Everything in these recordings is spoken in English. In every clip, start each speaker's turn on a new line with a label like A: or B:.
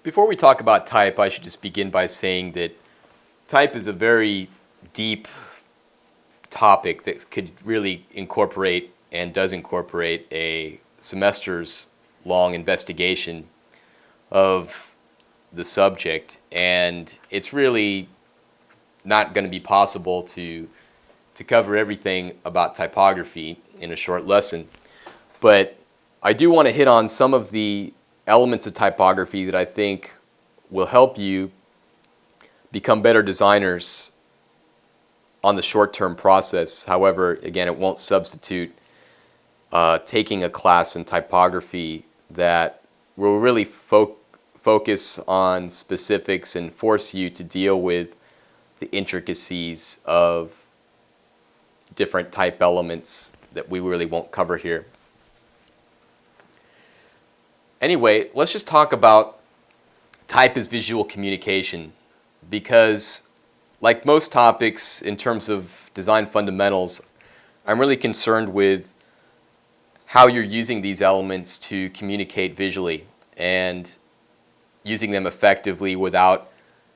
A: Before we talk about type, I should just begin by saying that type is a very deep topic that could really incorporate and does incorporate a semester's long investigation of the subject, and it's really not going to be possible to cover everything about typography in a short lesson. But I do want to hit on some of the elements of typography that I think will help you become better designers on the short-term process. However, again, it won't substitute taking a class in typography that will really focus on specifics and force you to deal with the intricacies of different type elements that we really won't cover here. Anyway, let's just talk about type as visual communication, because like most topics in terms of design fundamentals, I'm really concerned with how you're using these elements to communicate visually and using them effectively without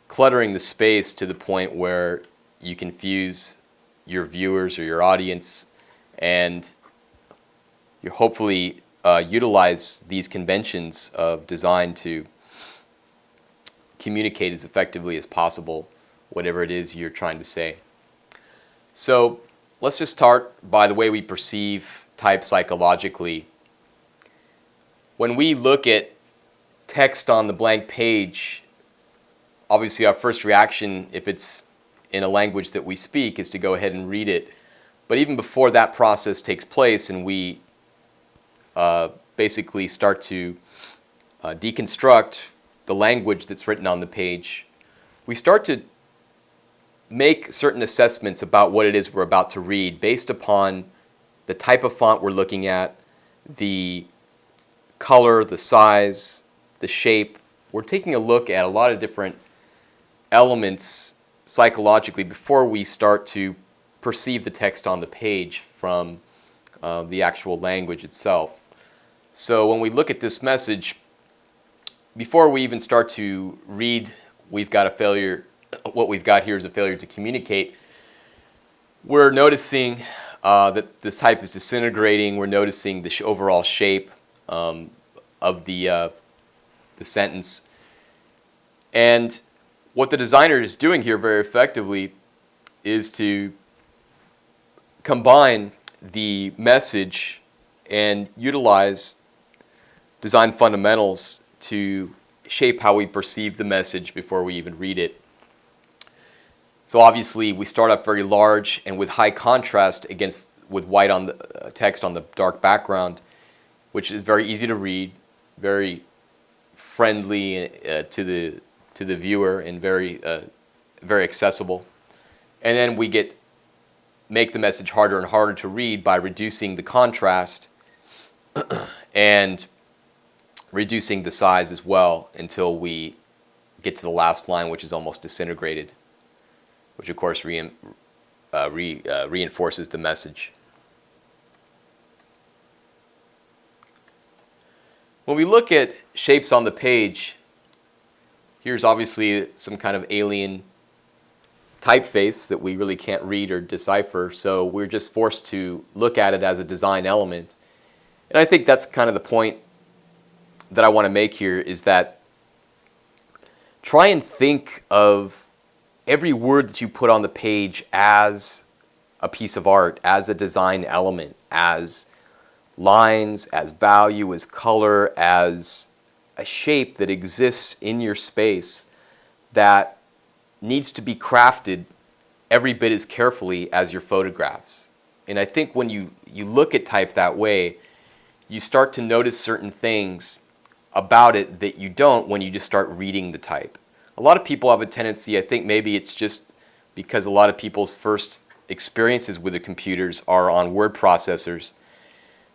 A: cluttering the space to the point where you confuse your viewers or your audience, and you hopefully utilize these conventions of design to communicate as effectively as possible whatever it is you're trying to say. So let's just start by the way we perceive type psychologically. When we look at text on the blank page, obviously our first reaction, if it's in a language that we speak, is to go ahead and read it. But even before that process takes place and we basically start to deconstruct the language that's written on the page, we start to make certain assessments about what it is we're about to read based upon the type of font we're looking at, the color, the size, the shape. We're taking a look at a lot of different elements psychologically before we start to perceive the text on the page from the actual language itself. So when we look at this message, before we even start to read, we've got a failure. What we've got here is a failure to communicate. We're noticing that this type is disintegrating. We're noticing the overall shape of the sentence. And what the designer is doing here very effectively is to combine the message and utilize design fundamentals to shape how we perceive the message before we even read it. So obviously we start up very large and with high contrast with white on the text on the dark background, which is very easy to read, very friendly to the viewer, and very accessible. And then we make the message harder and harder to read by reducing the contrast and reducing the size as well until we get to the last line, which is almost disintegrated, which of course reinforces the message. When we look at shapes on the page, here's obviously some kind of alien typeface that we really can't read or decipher, so we're just forced to look at it as a design element. And I think that's kind of the point that I want to make here, is that try and think of every word that you put on the page as a piece of art, as a design element, as lines, as value, as color, as a shape that exists in your space that needs to be crafted every bit as carefully as your photographs. And I think when you look at type that way, you start to notice certain things about it that you don't when you just start reading the type. A lot of people have a tendency, I think maybe it's just because a lot of people's first experiences with the computers are on word processors,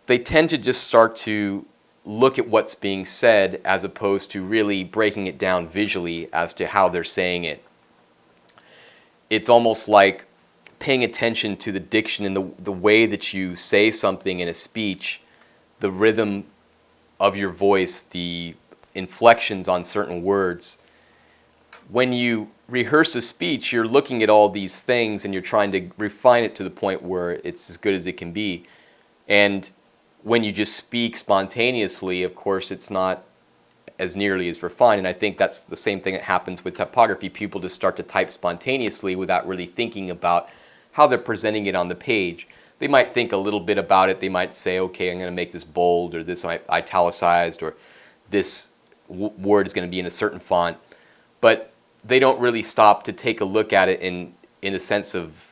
A: they tend to just start to look at what's being said as opposed to really breaking it down visually as to how they're saying it. It's almost like paying attention to the diction and the way that you say something in a speech, the rhythm of your voice, the inflections on certain words. When you rehearse a speech, you're looking at all these things and you're trying to refine it to the point where it's as good as it can be. And when you just speak spontaneously, of course, it's not as nearly as refined. And I think that's the same thing that happens with typography. People just start to type spontaneously without really thinking about how they're presenting it on the page. They might think a little bit about it. They might say, okay, I'm going to make this bold, or this italicized, or this word is going to be in a certain font. But they don't really stop to take a look at it in a sense of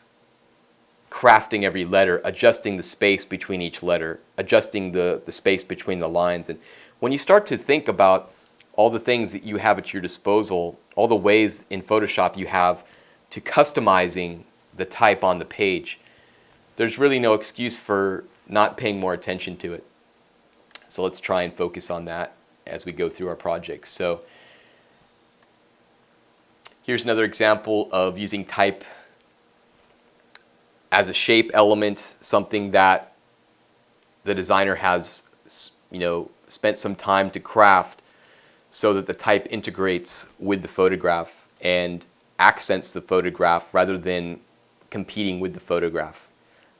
A: crafting every letter, adjusting the space between each letter, adjusting the space between the lines. And when you start to think about all the things that you have at your disposal, all the ways in Photoshop you have to customizing the type on the page, there's really no excuse for not paying more attention to it. So let's try and focus on that as we go through our project. So here's another example of using type as a shape element, something that the designer has, spent some time to craft so that the type integrates with the photograph and accents the photograph rather than competing with the photograph,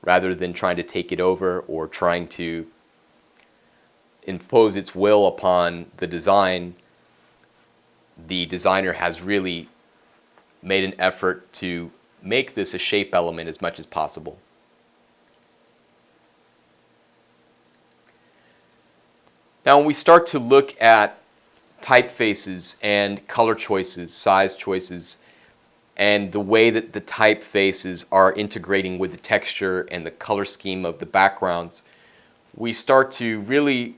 A: rather than trying to take it over or trying to impose its will upon the design. The designer has really made an effort to make this a shape element as much as possible. Now when we start to look at typefaces and color choices, size choices, and the way that the typefaces are integrating with the texture and the color scheme of the backgrounds, we start to really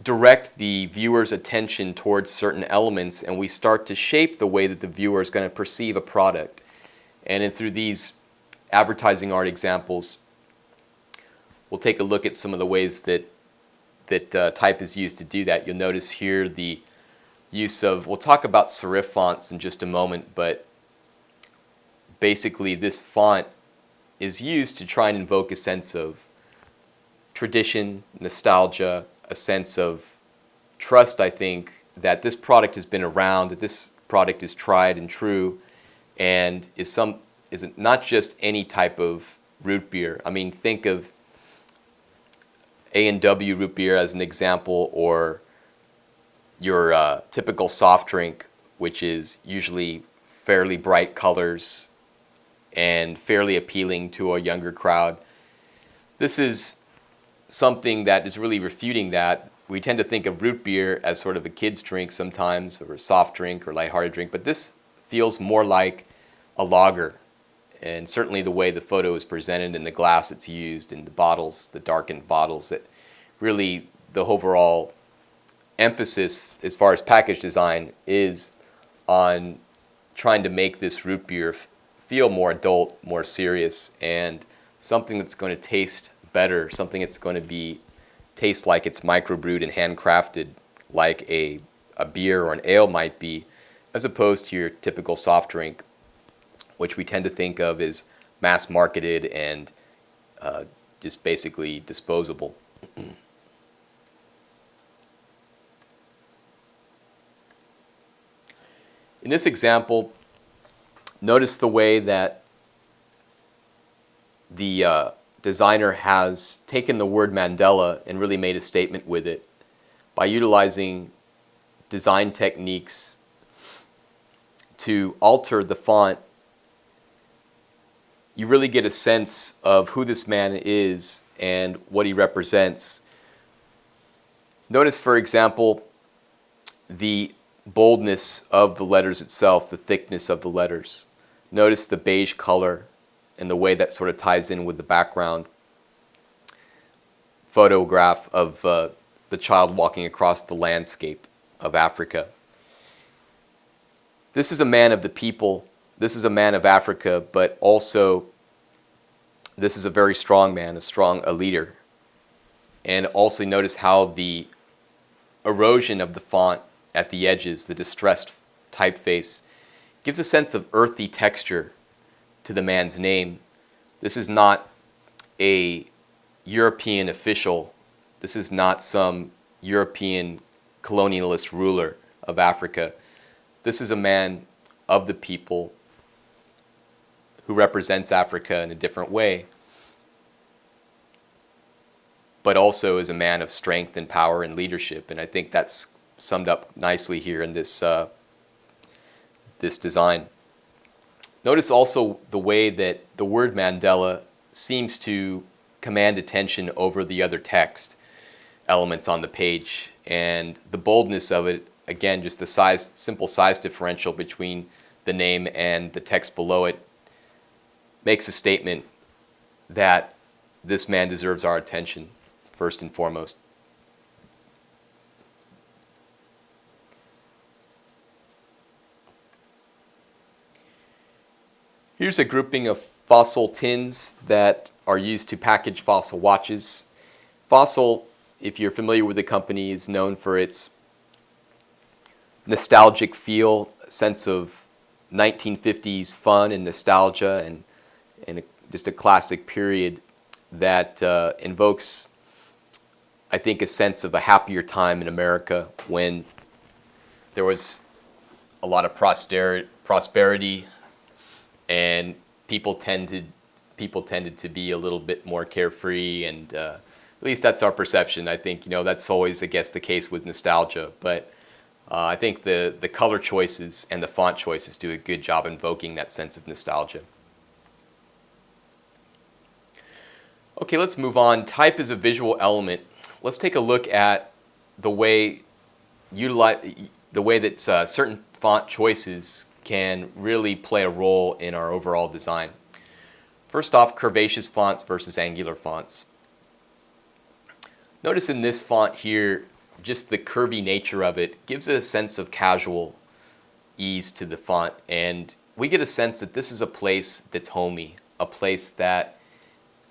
A: direct the viewer's attention towards certain elements, and we start to shape the way that the viewer is going to perceive a product. And through these advertising art examples, we'll take a look at some of the ways that type is used to do that. You'll notice here the use of, we'll talk about serif fonts in just a moment, but basically this font is used to try and invoke a sense of tradition, nostalgia, a sense of trust, I think, that this product has been around, that this product is tried and true, and is not just any type of root beer. I mean, think of A&W root beer as an example, or your typical soft drink, which is usually fairly bright colors and fairly appealing to a younger crowd. This is something that is really refuting that. We tend to think of root beer as sort of a kid's drink sometimes, or a soft drink or lighthearted drink, but this feels more like a lager. And certainly the way the photo is presented and the glass that's used and the bottles, the darkened bottles, that really the overall emphasis as far as package design is on trying to make this root beer feel more adult, more serious, and something that's going to taste better, something that's going to taste like it's microbrewed and handcrafted, like a beer or an ale might be, as opposed to your typical soft drink, which we tend to think of as mass marketed and just basically disposable. In this example, notice the way that the designer has taken the word Mandela and really made a statement with it by utilizing design techniques to alter the font. You really get a sense of who this man is and what he represents. Notice, for example, the boldness of the letters itself, the thickness of the letters. Notice the beige color and the way that sort of ties in with the background photograph of the child walking across the landscape of Africa. This is a man of the people. This is a man of Africa, but also this is a very strong man, a leader. And also notice how the erosion of the font at the edges, the distressed typeface, gives a sense of earthy texture to the man's name. This is not a European official. This is not some European colonialist ruler of Africa. This is a man of the people who represents Africa in a different way, but also is a man of strength and power and leadership. And I think that's summed up nicely here in this design. Notice also the way that the word Mandela seems to command attention over the other text elements on the page, and the boldness of it, again, just the simple size differential between the name and the text below it, makes a statement that this man deserves our attention first and foremost. Here's a grouping of Fossil tins that are used to package Fossil watches. Fossil, if you're familiar with the company, is known for its nostalgic feel, sense of 1950s fun and nostalgia, and just a classic period that invokes, I think, a sense of a happier time in America when there was a lot of prosperity, and people tended to be a little bit more carefree, and at least that's our perception. I think, that's always, I guess, the case with nostalgia, but I think the color choices and the font choices do a good job invoking that sense of nostalgia. Okay, let's move on. Type is a visual element. Let's take a look at the way that certain font choices can really play a role in our overall design. First off, curvaceous fonts versus angular fonts. Notice in this font here, just the curvy nature of it gives it a sense of casual ease to the font, and we get a sense that this is a place that's homey, a place that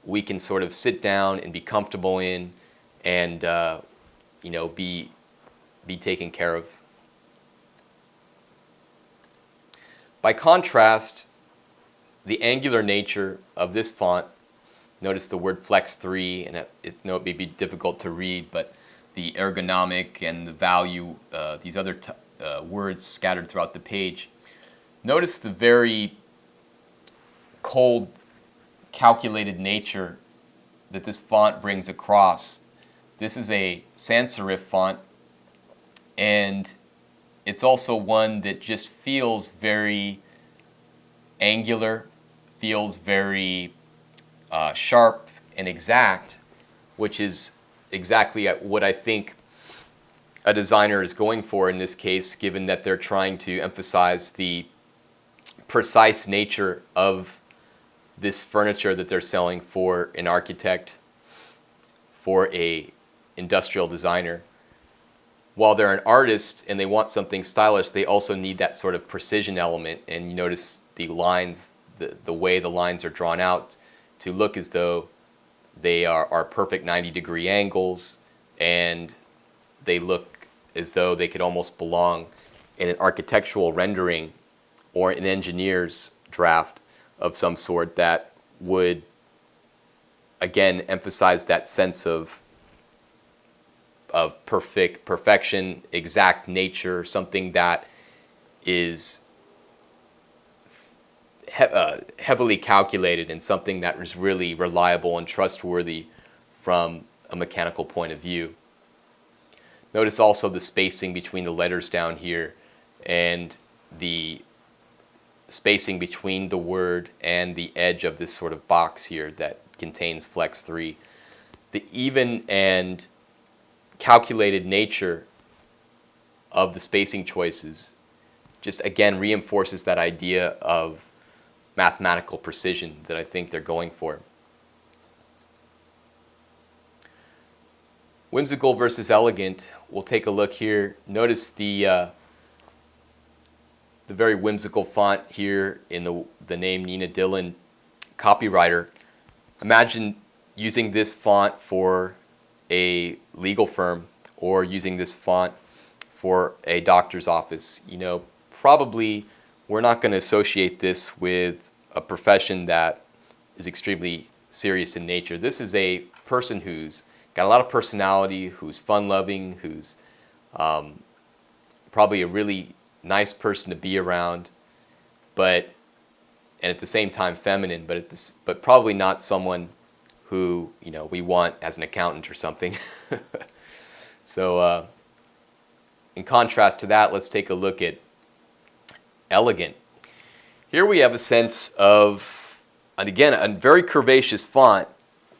A: we can sort of sit down and be comfortable in, and be taken care of. By contrast, the angular nature of this font, notice the word Flex 3, and it may be difficult to read, but the ergonomic and the value, these other words scattered throughout the page. Notice the very cold, calculated nature that this font brings across. This is a sans serif font, and it's also one that just feels very angular, feels very sharp and exact, which is exactly what I think a designer is going for in this case, given that they're trying to emphasize the precise nature of this furniture that they're selling for an architect, for a industrial designer. While they're an artist and they want something stylish, they also need that sort of precision element. And you notice the lines, the way the lines are drawn out to look as though they are perfect 90-degree angles, and they look as though they could almost belong in an architectural rendering or an engineer's draft of some sort that would, again, emphasize that sense of perfection, exact nature, something that is heavily calculated and something that is really reliable and trustworthy from a mechanical point of view. Notice also the spacing between the letters down here and the spacing between the word and the edge of this sort of box here that contains Flex 3. The even and calculated nature of the spacing choices just again reinforces that idea of mathematical precision that I think they're going for. Whimsical versus elegant. We'll take a look here. Notice the very whimsical font here in the name Nina Dillon, copywriter. Imagine using this font for a legal firm or using this font for a doctor's office. Probably we're not going to associate this with a profession that is extremely serious in nature. This is a person who's got a lot of personality, who's fun-loving, who's Probably a really nice person to be around, and at the same time feminine, but probably not someone who we want as an accountant or something. So in contrast to that, let's take a look at elegant. Here we have a sense of, and again, a very curvaceous font,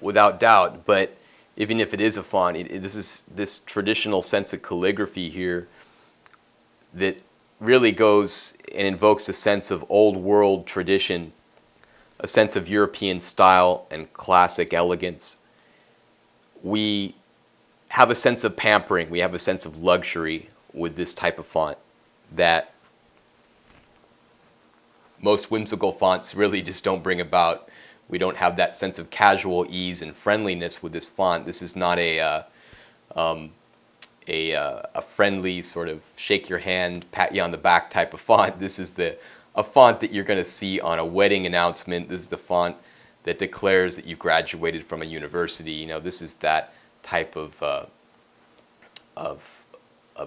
A: without doubt, but even if it is a font, this is this traditional sense of calligraphy here that really goes and invokes a sense of old world tradition, a sense of European style and classic elegance. We have a sense of pampering, we have a sense of luxury with this type of font that most whimsical fonts really just don't bring about. We don't have that sense of casual ease and friendliness with this font. This is not a friendly sort of shake your hand, pat you on the back type of font. This is a font that you're going to see on a wedding announcement. This is the font that declares that you graduated from a university. This is that type of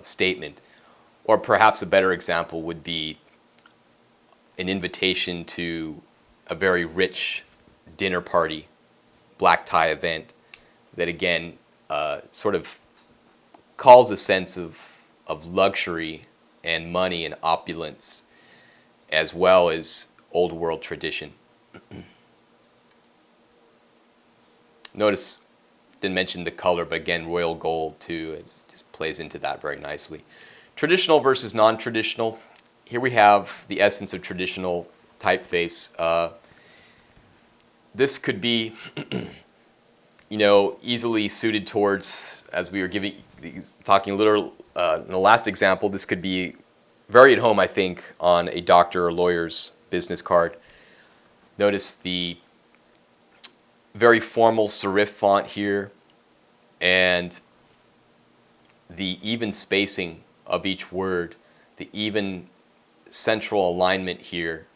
A: statement. Or perhaps a better example would be an invitation to a very rich dinner party, black tie event that again sort of calls a sense of luxury and money and opulence, as well as old world tradition. Notice, didn't mention the color, but again, royal gold too, it just plays into that very nicely. Traditional versus non-traditional. Here we have the essence of traditional typeface. This could be, easily suited towards, as we were talking a little in the last example, this could be very at home, I think, on a doctor or lawyer's business card. Notice the very formal serif font here, and the even spacing of each word, the even central alignment here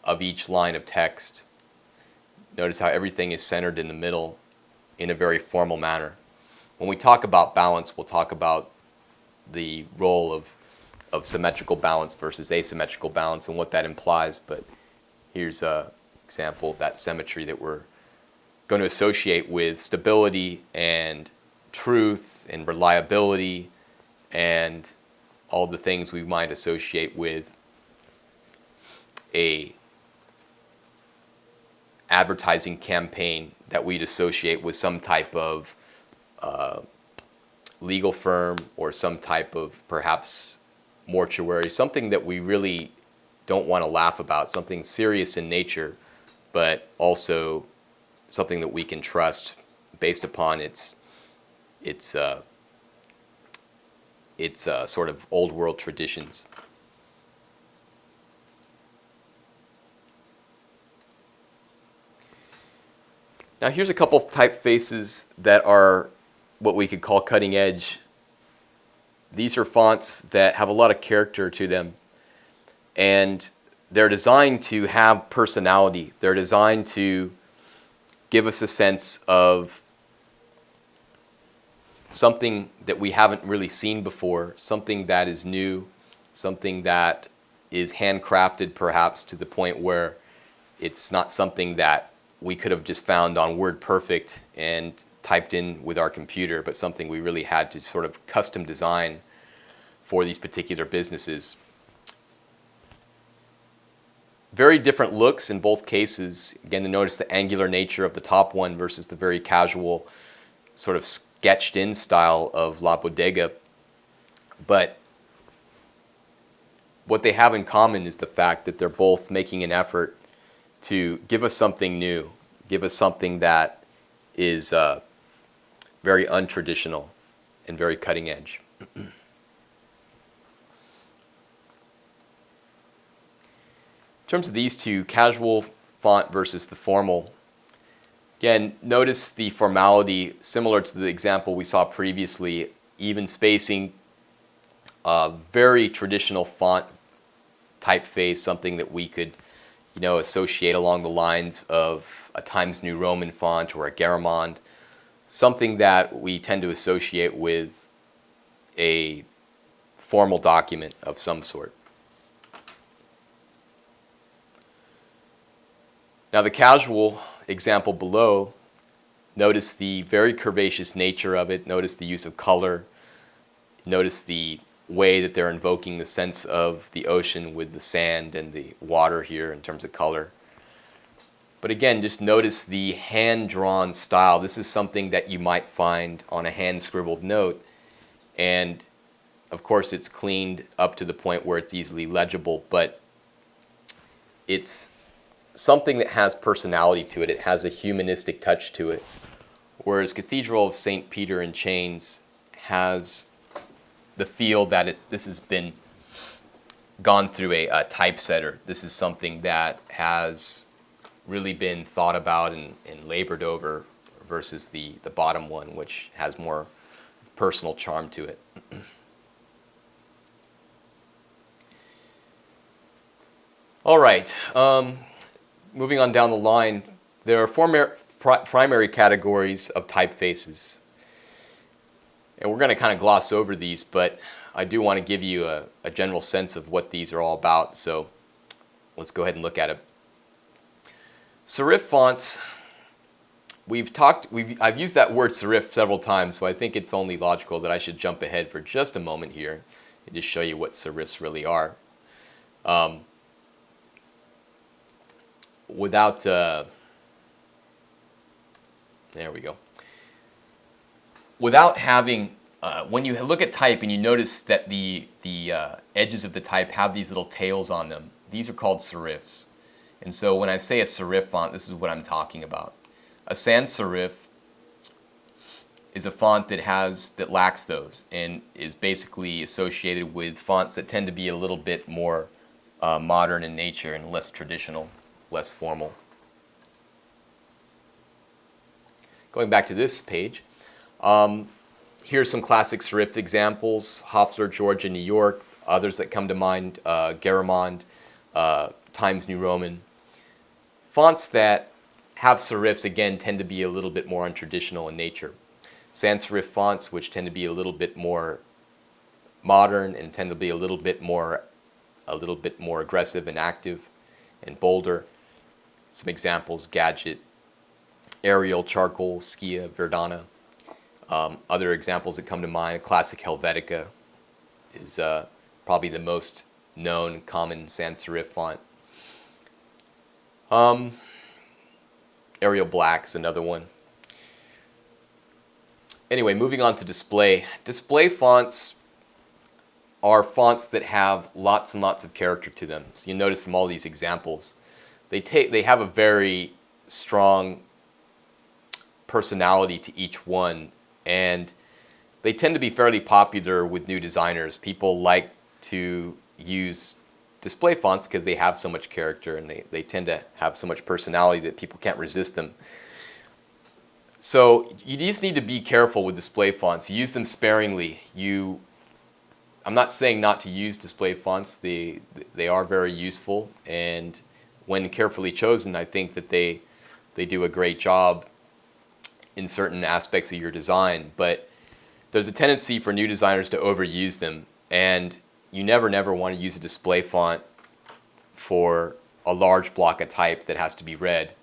A: of each line of text. Notice how everything is centered in the middle in a very formal manner. When we talk about balance, we'll talk about the role of symmetrical balance versus asymmetrical balance and what that implies, but here's an example of that symmetry that we're going to associate with stability and truth and reliability and all the things we might associate with a advertising campaign that we'd associate with some type of legal firm or some type of perhaps mortuary, something that we really don't want to laugh about, something serious in nature, but also something that we can trust based upon its sort of old world traditions. Now here's a couple of typefaces that are what we could call cutting edge. These are fonts that have a lot of character to them, and they're designed to have personality. They're designed to give us a sense of something that we haven't really seen before, something that is new, something that is handcrafted perhaps to the point where it's not something that we could have just found on WordPerfect and typed in with our computer, but something we really had to sort of custom design for these particular businesses. Very different looks in both cases. Again, notice the angular nature of the top one versus the very casual sort of sketched in style of La Bodega. But what they have in common is the fact that they're both making an effort to give us something new, give us something that is very untraditional and very cutting edge. In terms of these two, casual font versus the formal, again, notice the formality similar to the example we saw previously, even spacing, very traditional font typeface, something that we could associate along the lines of a Times New Roman font or a Garamond, something that we tend to associate with a formal document of some sort. Now the casual example below, notice the very curvaceous nature of it, notice the use of color, notice the way that they're invoking the sense of the ocean with the sand and the water here in terms of color. But again, just notice the hand-drawn style. This is something that you might find on a hand-scribbled note, and of course it's cleaned up to the point where it's easily legible, but it's something that has personality to it. It has a humanistic touch to it, whereas Cathedral of St. Peter in Chains has the feel that this has been gone through a typesetter. This is something that has really been thought about and labored over versus the bottom one, which has more personal charm to it. All right, moving on down the line, there are four primary categories of typefaces. And we're going to kind of gloss over these, but I do want to give you a general sense of what these are all about, so let's go ahead and look at it. Serif fonts, I've used that word serif several times, so I think it's only logical that I should jump ahead for just a moment here and just show you what serifs really are. There we go. Without having, when you look at type and you notice that the edges of the type have these little tails on them, these are called serifs. And so when I say a serif font, this is what I'm talking about. A sans serif is a font that lacks those and is basically associated with fonts that tend to be a little bit more modern in nature and less traditional, less formal. Going back to this page, here's some classic serif examples: Hoffler, Georgia, New York. Others that come to mind: Garamond, Times New Roman. Fonts that have serifs, again, tend to be a little bit more untraditional in nature. Sans serif fonts, which tend to be a little bit more modern and tend to be a little bit more aggressive and active and bolder. Some examples: Gadget, Arial, Charcoal, Skia, Verdana. Other examples that come to mind: classic Helvetica is probably the most known common sans serif font. Arial Black's another one. Anyway, moving on to display. Display fonts are fonts that have lots and lots of character to them. So you notice from all these examples, they have a very strong personality to each one, and they tend to be fairly popular with new designers. People like to use display fonts because they have so much character and they tend to have so much personality that people can't resist them. So you just need to be careful with display fonts. Use them sparingly. I'm not saying not to use display fonts. They are very useful, and when carefully chosen, I think that they do a great job in certain aspects of your design. But there's a tendency for new designers to overuse them, and you never want to use a display font for a large block of type that has to be read,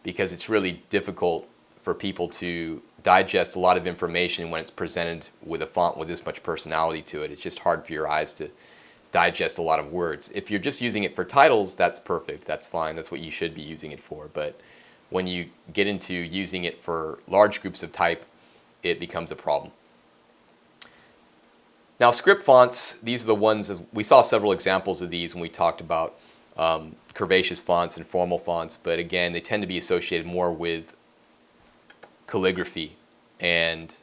A: because it's really difficult for people to digest a lot of information when it's presented with a font with this much personality to it. It's just hard for your eyes to digest a lot of words. If you're just using it for titles, that's perfect. That's fine. That's what you should be using it for. But when you get into using it for large groups of type, it becomes a problem. Now, script fonts, these are the ones, we saw several examples of these when we talked about curvaceous fonts and formal fonts, but again, they tend to be associated more with calligraphy and,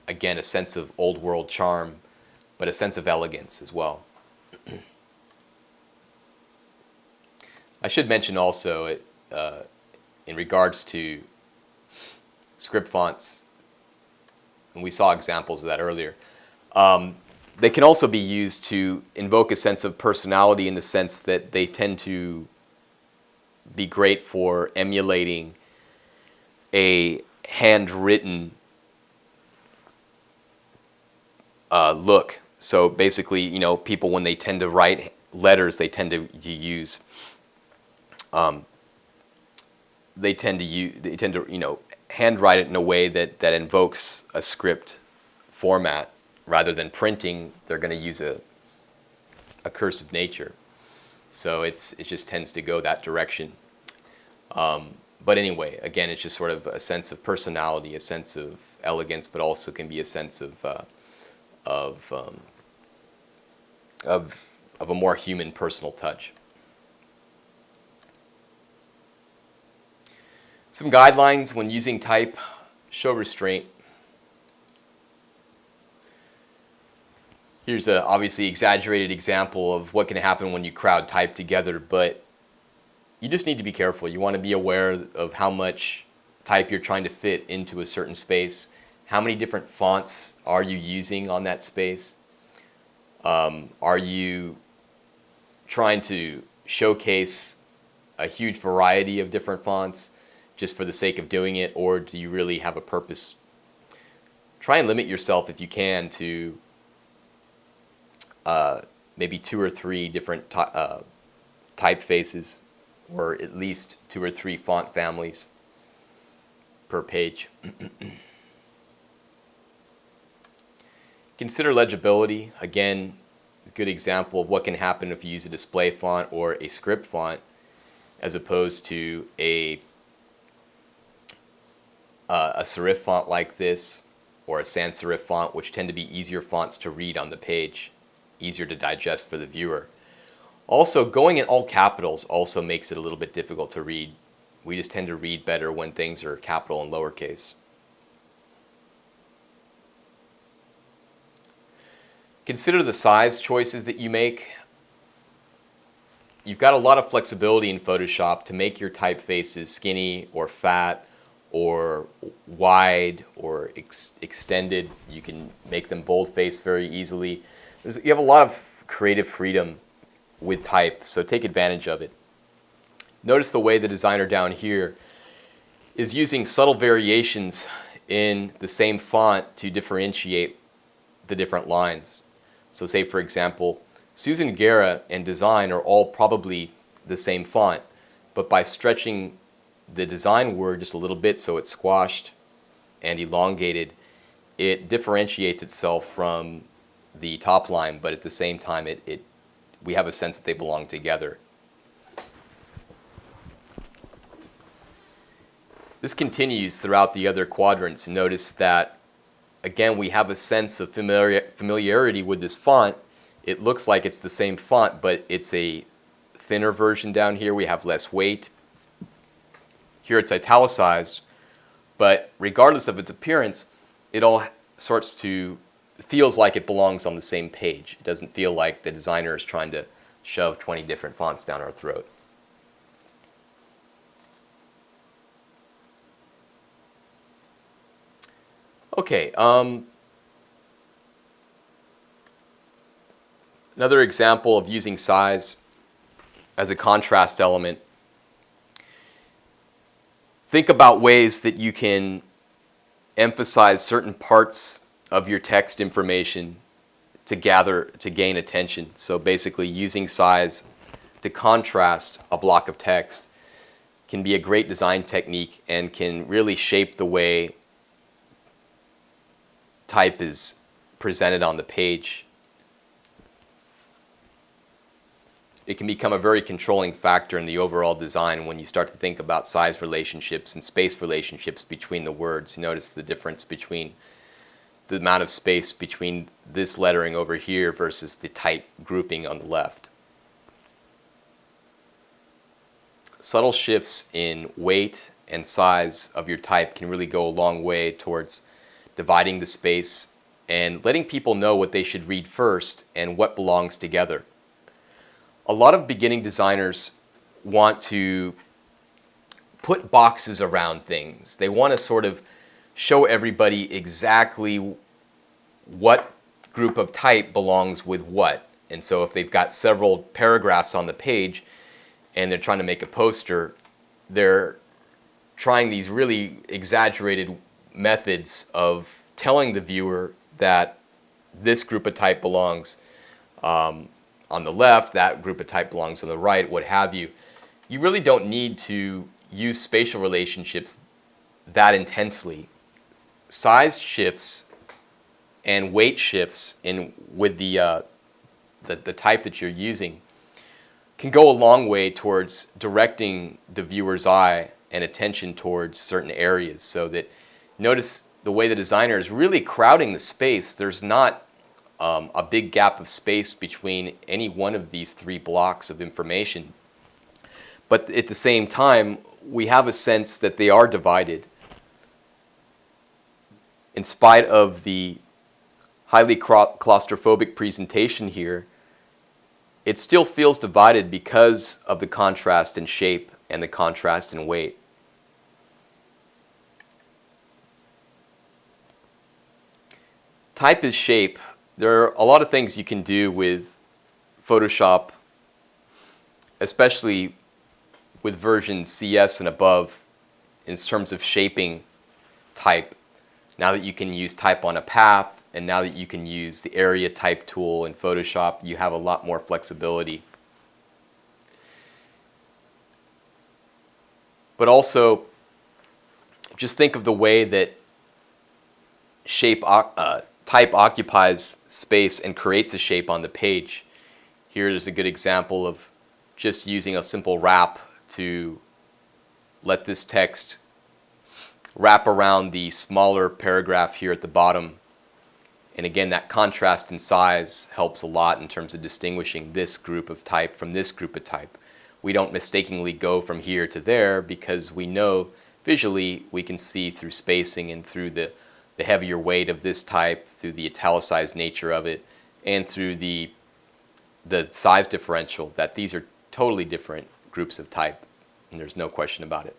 A: again, a sense of old world charm, but a sense of elegance as well. I should mention also, in regards to script fonts, and we saw examples of that earlier, they can also be used to invoke a sense of personality, in the sense that they tend to be great for emulating a handwritten look. So basically, people when they tend to write letters, they tend to use, handwrite it in a way that invokes a script format rather than printing. They're going to use a cursive nature. So it just tends to go that direction. But anyway, again, it's just sort of a sense of personality, a sense of elegance, but also can be a sense of a more human, personal touch. Some guidelines when using type: show restraint. Here's a obviously exaggerated example of what can happen when you crowd type together, but you just need to be careful. You want to be aware of how much type you're trying to fit into a certain space. How many different fonts are you using on that space? Are you trying to showcase a huge variety of different fonts just for the sake of doing it, or do you really have a purpose? Try and limit yourself if you can to maybe 2 or 3 different typefaces, or at least 2 or 3 font families per page. Consider legibility. Again, a good example of what can happen if you use a display font or a script font as opposed to a serif font like this or a sans serif font, which tend to be easier fonts to read on the page, easier to digest for the viewer. Also, going in all capitals also makes it a little bit difficult to read. We just tend to read better when things are capital and lowercase. Consider the size choices that you make. You've got a lot of flexibility in Photoshop to make your typefaces skinny or fat or wide or extended. You can make them bold-faced very easily. You have a lot of creative freedom with type, so take advantage of it. Notice the way the designer down here is using subtle variations in the same font to differentiate the different lines. So say, for example, Susan Guerra and Design are all probably the same font, but by stretching the design word just a little bit so it's squashed and elongated, it differentiates itself from the top line, but at the same time we have a sense that they belong together. This continues throughout the other quadrants. Notice that, again, we have a sense of familiarity with this font. It looks like it's the same font, but it's a thinner version down here. We have less weight. Here it's italicized, but regardless of its appearance, it all feels like it belongs on the same page. It doesn't feel like the designer is trying to shove 20 different fonts down our throat. Okay, another example of using size as a contrast element. Think about ways that you can emphasize certain parts of your text information to gain attention. So basically using size to contrast a block of text can be a great design technique and can really shape the way type is presented on the page. It can become a very controlling factor in the overall design when you start to think about size relationships and space relationships between the words. Notice the difference between the amount of space between this lettering over here versus the type grouping on the left. Subtle shifts in weight and size of your type can really go a long way towards dividing the space and letting people know what they should read first and what belongs together. A lot of beginning designers want to put boxes around things. They want to sort of show everybody exactly what group of type belongs with what. And so if they've got several paragraphs on the page and they're trying to make a poster, they're trying these really exaggerated methods of telling the viewer that this group of type belongs on the left, that group of type belongs on the right, what have you. You really don't need to use spatial relationships that intensely. Size shifts and weight shifts with the type that you're using can go a long way towards directing the viewer's eye and attention towards certain areas, so that notice the way the designer is really crowding the space. There's not a big gap of space between any one of these three blocks of information. But at the same time, we have a sense that they are divided. In spite of the highly claustrophobic presentation here, it still feels divided because of the contrast in shape and the contrast in weight. Type is shape. There are a lot of things you can do with Photoshop, especially with version CS and above, in terms of shaping type. Now that you can use type on a path, and now that you can use the area type tool in Photoshop, you have a lot more flexibility. But also, just think of the way that type occupies space and creates a shape on the page. Here is a good example of just using a simple wrap to let this text wrap around the smaller paragraph here at the bottom. And again, that contrast in size helps a lot in terms of distinguishing this group of type from this group of type. We don't mistakenly go from here to there because we know visually we can see through spacing and through the heavier weight of this type, through the italicized nature of it, and through the size differential, that these are totally different groups of type, and there's no question about it.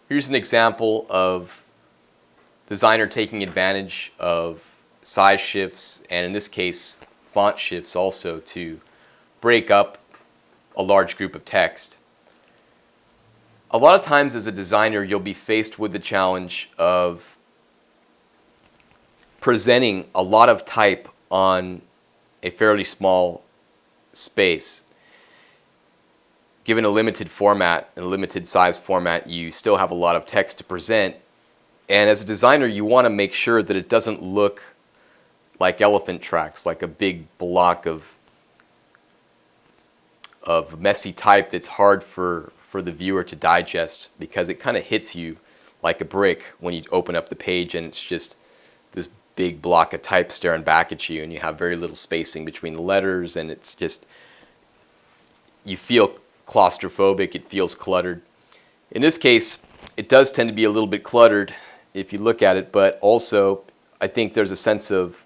A: Here's an example of designer taking advantage of size shifts, and in this case, font shifts also, to break up a large group of text. A lot of times as a designer, you'll be faced with the challenge of presenting a lot of type on a fairly small space. Given a limited format, a limited size format, you still have a lot of text to present. And as a designer, you want to make sure that it doesn't look like elephant tracks, like a big block of messy type that's hard for the viewer to digest, because it kind of hits you like a brick when you open up the page and it's just this big block of type staring back at you, and you have very little spacing between the letters, and it's just, you feel claustrophobic, it feels cluttered. In this case, it does tend to be a little bit cluttered if you look at it, but also I think there's a sense of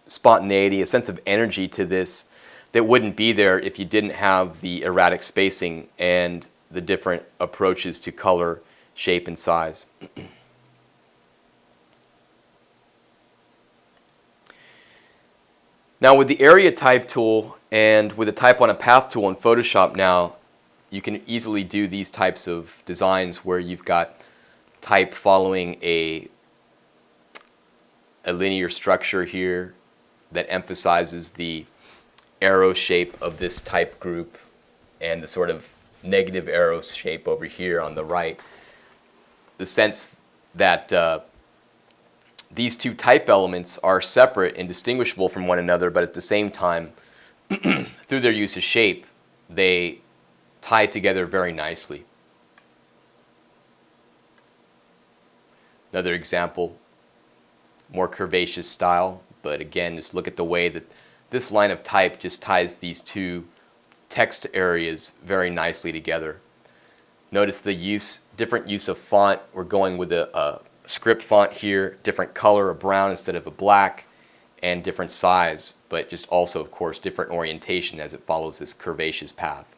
A: spontaneity, a sense of energy to this that wouldn't be there if you didn't have the erratic spacing and the different approaches to color, shape, and size. Now with the area type tool and with the type on a path tool in Photoshop now, you can easily do these types of designs where you've got type following a linear structure here that emphasizes the arrow shape of this type group and the sort of negative arrow shape over here on the right. The sense that these two type elements are separate and distinguishable from one another, but at the same time, through their use of shape, they tie together very nicely. Another example, more curvaceous style, but again, just look at the way that this line of type just ties these two text areas very nicely together. Notice the different use of font. We're going with a script font here, different color, a brown instead of a black, and different size, but just also, of course, different orientation as it follows this curvaceous path.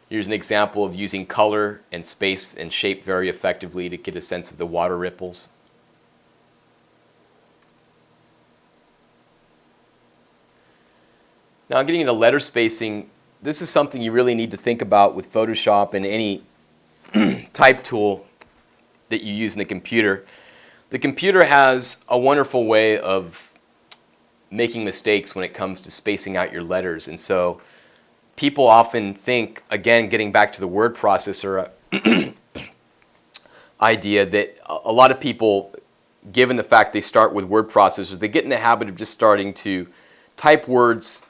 A: Here's an example of using color and space and shape very effectively to get a sense of the water ripples. Now getting into letter spacing, this is something you really need to think about with Photoshop and any type tool that you use in the computer. The computer has a wonderful way of making mistakes when it comes to spacing out your letters. And so people often think, again, getting back to the word processor idea, that a lot of people, given the fact they start with word processors, they get in the habit of just starting to type words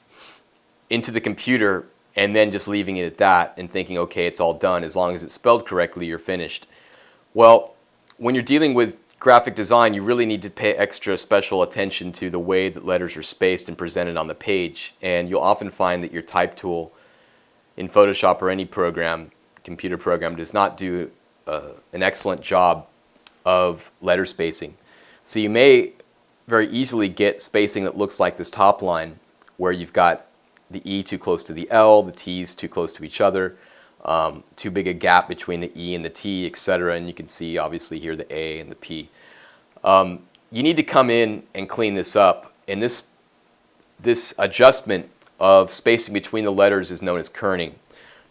A: into the computer and then just leaving it at that and thinking, okay, it's all done. As long as it's spelled correctly, you're finished. Well, when you're dealing with graphic design, you really need to pay extra special attention to the way that letters are spaced and presented on the page. And you'll often find that your type tool in Photoshop or any program, computer program, does not do an excellent job of letter spacing. So you may very easily get spacing that looks like this top line, where you've got the E too close to the L, the T's too close to each other, too big a gap between the E and the T, etc. And you can see obviously here the A and the P. You need to come in and clean this up. And this adjustment of spacing between the letters is known as kerning.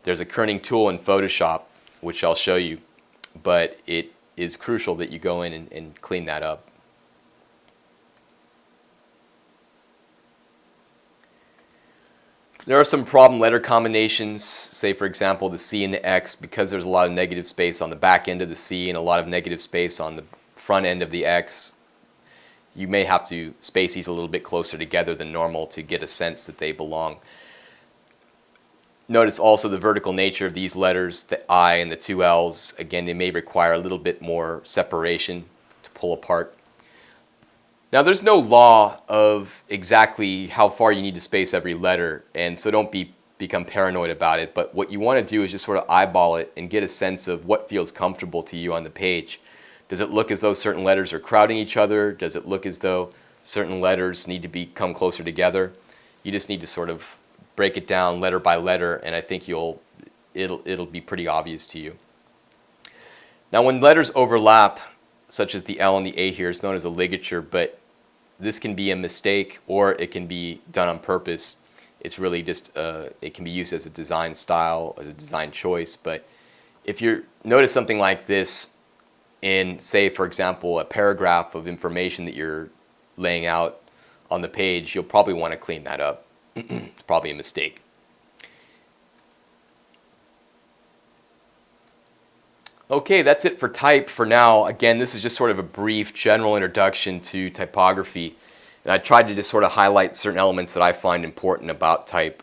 A: There's a kerning tool in Photoshop, which I'll show you, but it is crucial that you go in and clean that up. There are some problem letter combinations, say for example the C and the X, because there's a lot of negative space on the back end of the C and a lot of negative space on the front end of the X. You may have to space these a little bit closer together than normal to get a sense that they belong. Notice also the vertical nature of these letters, the I and the two L's. Again, they may require a little bit more separation to pull apart. Now, there's no law of exactly how far you need to space every letter, and so don't become paranoid about it. But what you want to do is just sort of eyeball it and get a sense of what feels comfortable to you on the page. Does it look as though certain letters are crowding each other? Does it look as though certain letters need to come closer together? You just need to sort of break it down letter by letter, and I think it'll be pretty obvious to you. Now, when letters overlap, such as the L and the A here, is known as a ligature, but this can be a mistake or it can be done on purpose. It's really just, it can be used as a design style, as a design choice. But if you notice something like this in, say, for example, a paragraph of information that you're laying out on the page, you'll probably want to clean that up. It's probably a mistake. Okay, that's it for type for now. Again, this is just sort of a brief general introduction to typography. And I tried to just sort of highlight certain elements that I find important about type.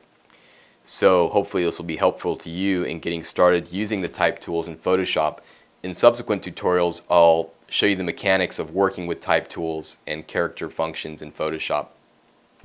A: So hopefully this will be helpful to you in getting started using the type tools in Photoshop. In subsequent tutorials, I'll show you the mechanics of working with type tools and character functions in Photoshop.